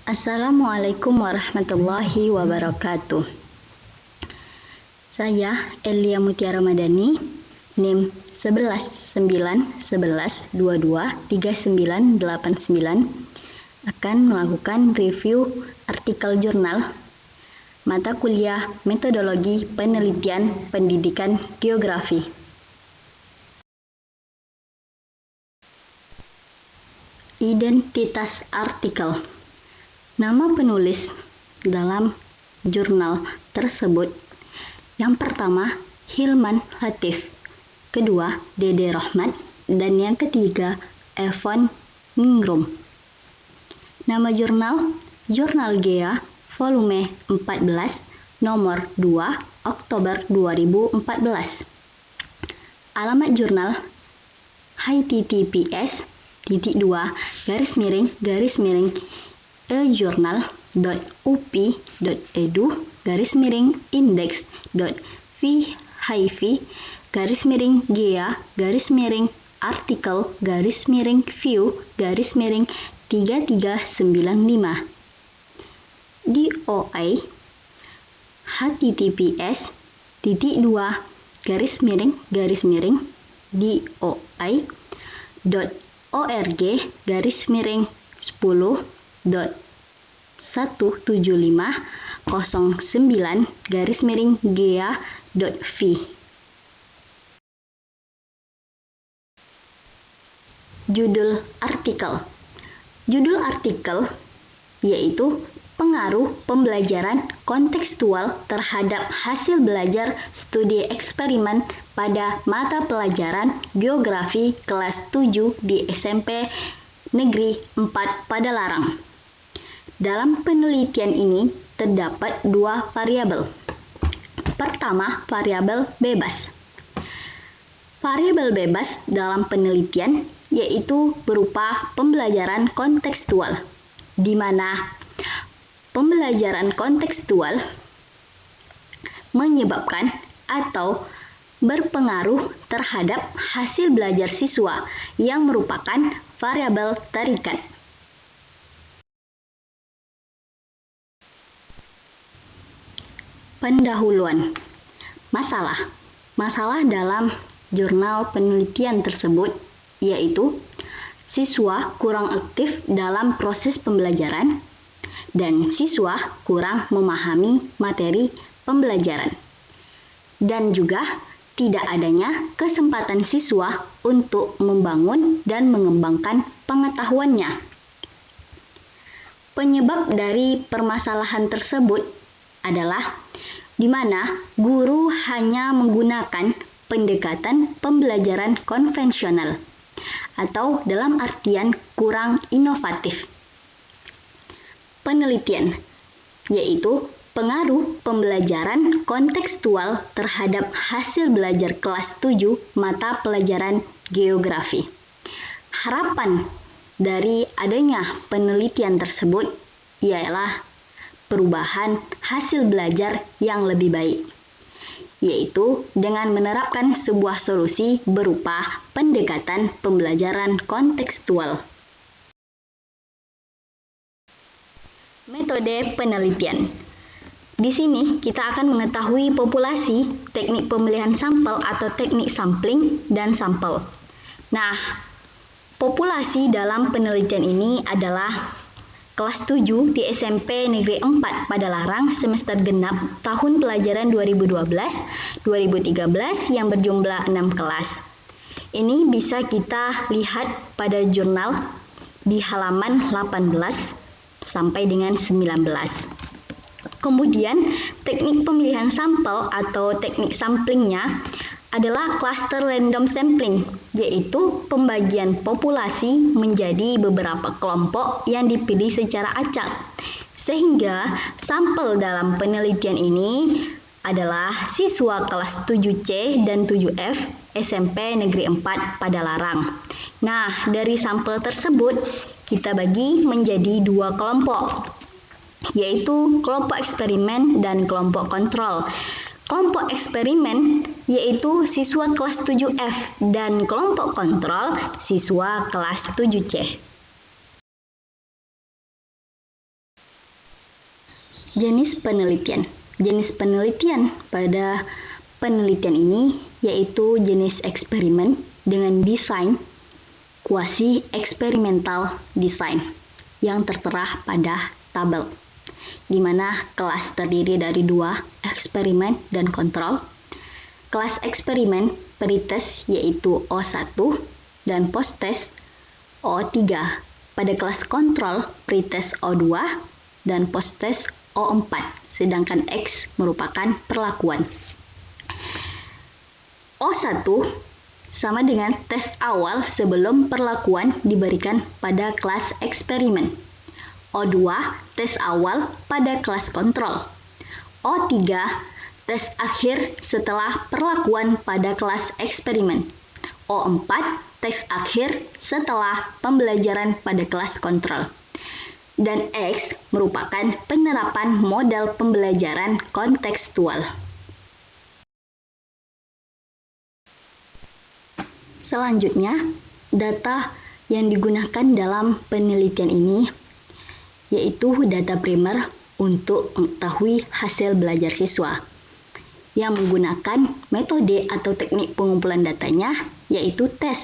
Assalamualaikum warahmatullahi wabarakatuh. Saya Elia Mutiara Madani, NIM 119111223989 akan melakukan review artikel jurnal mata kuliah Metodologi Penelitian Pendidikan Geografi. Identitas artikel. Nama penulis dalam jurnal tersebut. Yang pertama, Hilman Latif. Kedua, Dede Rohmat. Dan yang ketiga, Evan Ningrum. Nama jurnal, Jurnal Gea, volume 14, nomor 2, Oktober 2014. Alamat jurnal, https://gea.up.edu/ub/gea-in-gea-view-3395 DOI https://doi.org/10.17509-gea.v. Judul artikel. Judul artikel yaitu pengaruh pembelajaran kontekstual terhadap hasil belajar studi eksperimen pada mata pelajaran geografi kelas 7 di SMP Negeri 4 Padalarang. Dalam penelitian ini terdapat dua variabel. Pertama, variabel bebas. Variabel bebas dalam penelitian yaitu berupa pembelajaran kontekstual, di mana pembelajaran kontekstual menyebabkan atau berpengaruh terhadap hasil belajar siswa yang merupakan variabel tarikan. Pendahuluan. Masalah dalam jurnal penelitian tersebut yaitu siswa kurang aktif dalam proses pembelajaran dan siswa kurang memahami materi pembelajaran, dan juga tidak adanya kesempatan siswa untuk membangun dan mengembangkan pengetahuannya. Penyebab dari permasalahan tersebut adalah di mana guru hanya menggunakan pendekatan pembelajaran konvensional atau dalam artian kurang inovatif. Penelitian yaitu pengaruh pembelajaran kontekstual terhadap hasil belajar kelas 7 mata pelajaran geografi. Harapan dari adanya penelitian tersebut ialah perubahan hasil belajar yang lebih baik, yaitu dengan menerapkan sebuah solusi berupa pendekatan pembelajaran kontekstual. Metode penelitian. Di sini kita akan mengetahui populasi, teknik pemilihan sampel atau teknik sampling, dan sampel. Nah, populasi dalam penelitian ini adalah kelas 7 di SMP Negeri 4 Padalarang semester genap tahun pelajaran 2012-2013 yang berjumlah 6 kelas. Ini bisa kita lihat pada jurnal di halaman 18 sampai dengan 19. Kemudian teknik pemilihan sampel atau teknik samplingnya adalah cluster random sampling, yaitu pembagian populasi menjadi beberapa kelompok yang dipilih secara acak. Sehingga sampel dalam penelitian ini adalah siswa kelas 7C dan 7F SMP Negeri 4 Padalarang. Nah, dari sampel tersebut kita bagi menjadi dua kelompok, yaitu kelompok eksperimen dan kelompok kontrol. Kelompok eksperimen yaitu siswa kelas 7F dan kelompok kontrol siswa kelas 7C. Jenis penelitian. Jenis penelitian pada penelitian ini yaitu jenis eksperimen dengan desain kuasi eksperimental design yang tertera pada tabel, di mana kelas terdiri dari 2, eksperimen dan kontrol. Kelas eksperimen pretest yaitu O1 dan posttest O3. Pada kelas kontrol pretest O2 dan posttest O4, sedangkan X merupakan perlakuan. O1 sama dengan tes awal sebelum perlakuan diberikan pada kelas eksperimen. O2 tes awal pada kelas kontrol. O3 tes akhir setelah perlakuan pada kelas eksperimen. O4 tes akhir setelah pembelajaran pada kelas kontrol. Dan X merupakan penerapan model pembelajaran kontekstual. Selanjutnya, data yang digunakan dalam penelitian ini yaitu data primer untuk mengetahui hasil belajar siswa yang menggunakan metode atau teknik pengumpulan datanya yaitu tes,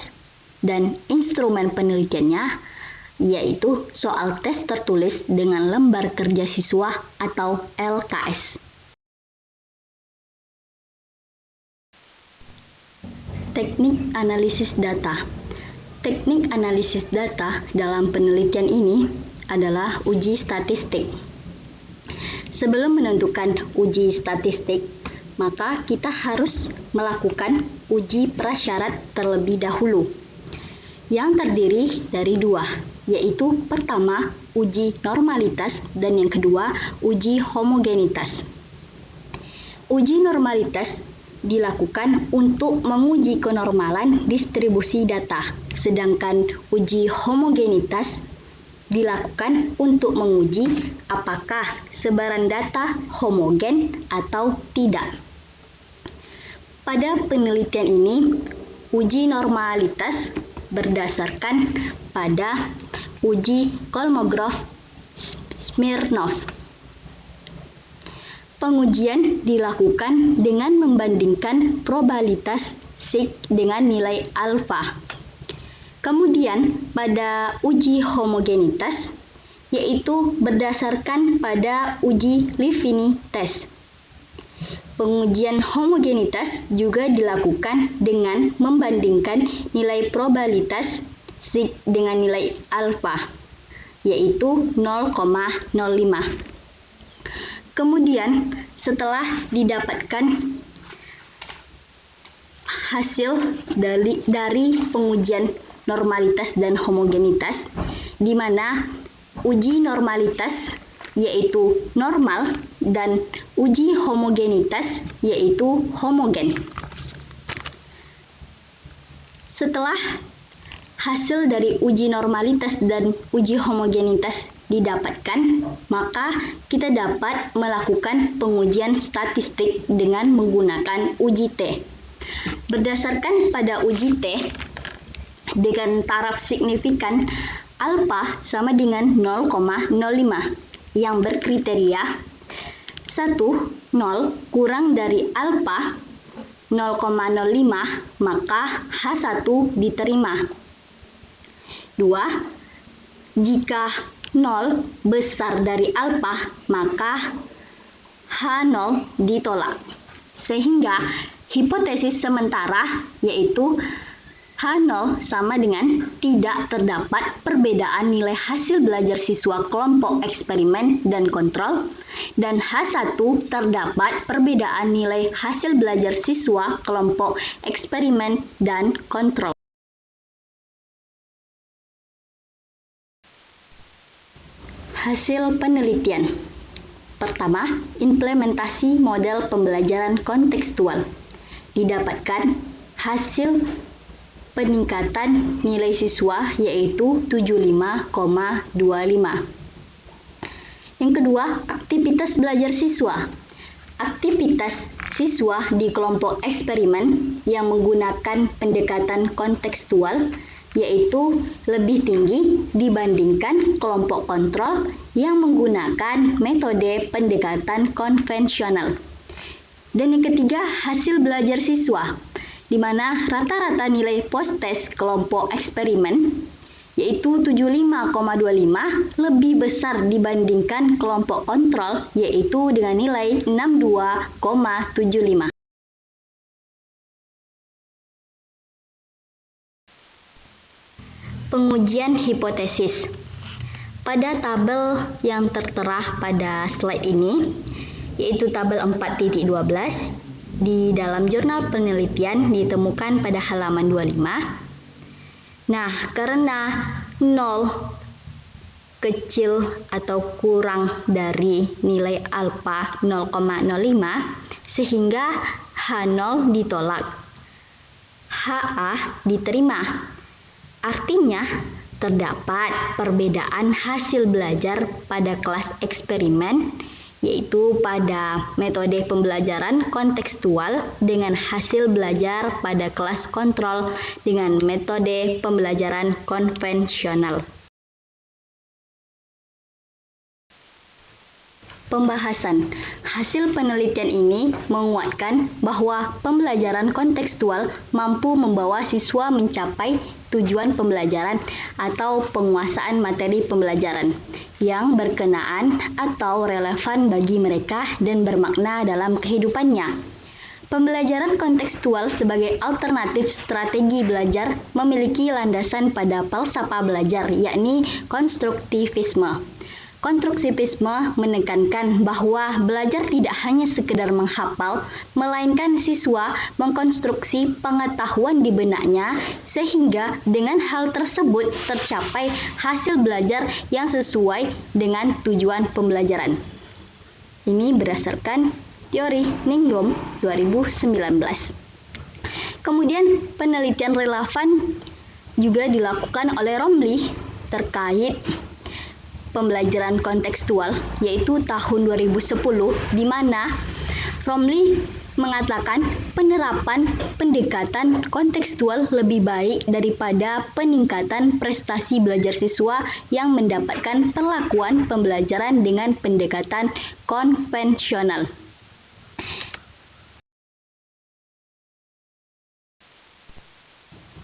dan instrumen penelitiannya yaitu soal tes tertulis dengan lembar kerja siswa atau LKS. Teknik analisis data. Teknik analisis data dalam penelitian ini adalah uji statistik. Sebelum menentukan uji statistik, maka kita harus melakukan uji prasyarat terlebih dahulu, yang terdiri dari 2, yaitu pertama uji normalitas dan yang kedua uji homogenitas. Uji normalitas dilakukan untuk menguji kenormalan distribusi data, sedangkan uji homogenitas dilakukan untuk menguji apakah sebaran data homogen atau tidak. Pada penelitian ini, uji normalitas berdasarkan pada uji Kolmogorov-Smirnov. Pengujian dilakukan dengan membandingkan probabilitas sig dengan nilai alfa. Kemudian pada uji homogenitas yaitu berdasarkan pada uji Livini test. Pengujian homogenitas juga dilakukan dengan membandingkan nilai probabilitas sig dengan nilai alfa, yaitu 0,05. Kemudian setelah didapatkan hasil dari pengujian normalitas dan homogenitas, di mana uji normalitas yaitu normal dan uji homogenitas yaitu homogen. Setelah hasil dari uji normalitas dan uji homogenitas didapatkan, maka kita dapat melakukan pengujian statistik dengan menggunakan uji T. Berdasarkan pada uji T, dengan taraf signifikan alfa sama dengan 0,05 yang berkriteria 1, 0 kurang dari alfa 0,05, maka H1 diterima. 2, jika 0 besar dari alfa, maka H0 ditolak. Sehingga hipotesis sementara yaitu H0 sama dengan tidak terdapat perbedaan nilai hasil belajar siswa kelompok eksperimen dan kontrol, dan H1 terdapat perbedaan nilai hasil belajar siswa kelompok eksperimen dan kontrol. Hasil penelitian. Pertama, implementasi model pembelajaran kontekstual. Didapatkan hasil peningkatan nilai siswa yaitu 75,25. Yang kedua, aktivitas belajar siswa. Aktivitas siswa di kelompok eksperimen yang menggunakan pendekatan kontekstual yaitu lebih tinggi dibandingkan kelompok kontrol yang menggunakan metode pendekatan konvensional. Dan yang ketiga, hasil belajar siswa, di mana rata-rata nilai post-test kelompok eksperimen yaitu 75,25 lebih besar dibandingkan kelompok kontrol yaitu dengan nilai 62,75. Pengujian hipotesis. Pada tabel yang tertera pada slide ini, yaitu tabel 4.12, di dalam jurnal penelitian ditemukan pada halaman 25. Nah, karena 0 kecil atau kurang dari nilai alfa 0,05, sehingga H0 ditolak, HA diterima. Artinya, terdapat perbedaan hasil belajar pada kelas eksperimen, yaitu pada metode pembelajaran kontekstual dengan hasil belajar pada kelas kontrol dengan metode pembelajaran konvensional. Pembahasan. Hasil penelitian ini menguatkan bahwa pembelajaran kontekstual mampu membawa siswa mencapai tujuan pembelajaran atau penguasaan materi pembelajaran yang berkenaan atau relevan bagi mereka dan bermakna dalam kehidupannya. Pembelajaran kontekstual sebagai alternatif strategi belajar memiliki landasan pada falsafah belajar, yakni konstruktivisme. Konstruktivisme menekankan bahwa belajar tidak hanya sekedar menghafal, melainkan siswa mengkonstruksi pengetahuan di benaknya sehingga dengan hal tersebut tercapai hasil belajar yang sesuai dengan tujuan pembelajaran. Ini berdasarkan teori Ningrum 2019. Kemudian penelitian relevan juga dilakukan oleh Romley terkait pembelajaran kontekstual, yaitu tahun 2010, di mana Romley mengatakan penerapan pendekatan kontekstual lebih baik daripada peningkatan prestasi belajar siswa yang mendapatkan perlakuan pembelajaran dengan pendekatan konvensional.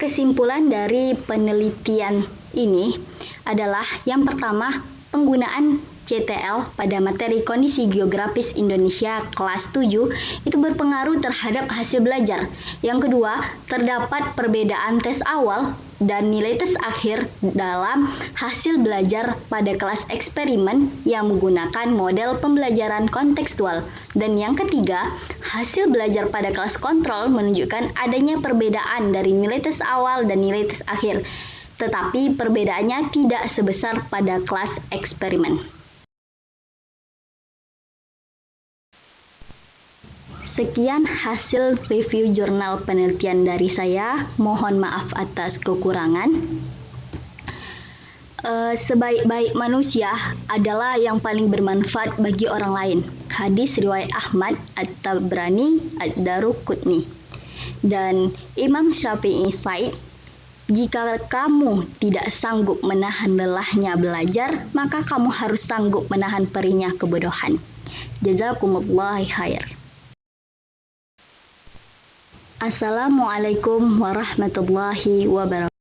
Kesimpulan dari penelitian ini adalah yang pertama, penggunaan CTL pada materi kondisi geografis Indonesia kelas 7 itu berpengaruh terhadap hasil belajar. Yang kedua, terdapat perbedaan tes awal dan nilai tes akhir dalam hasil belajar pada kelas eksperimen yang menggunakan model pembelajaran kontekstual. Dan yang ketiga, hasil belajar pada kelas kontrol menunjukkan adanya perbedaan dari nilai tes awal dan nilai tes akhir, tetapi perbedaannya tidak sebesar pada kelas eksperimen. Sekian hasil review jurnal penelitian dari saya. Mohon maaf atas kekurangan. Sebaik-baik manusia adalah yang paling bermanfaat bagi orang lain. Hadis riwayat Ahmad, At-Tabrani, Ad-Daruqutni. Dan Imam Syafi'i Said, jika kamu tidak sanggup menahan lelahnya belajar, maka kamu harus sanggup menahan perihnya kebodohan. Jazakumullahu khair. Assalamualaikum warahmatullahi wabarakatuh.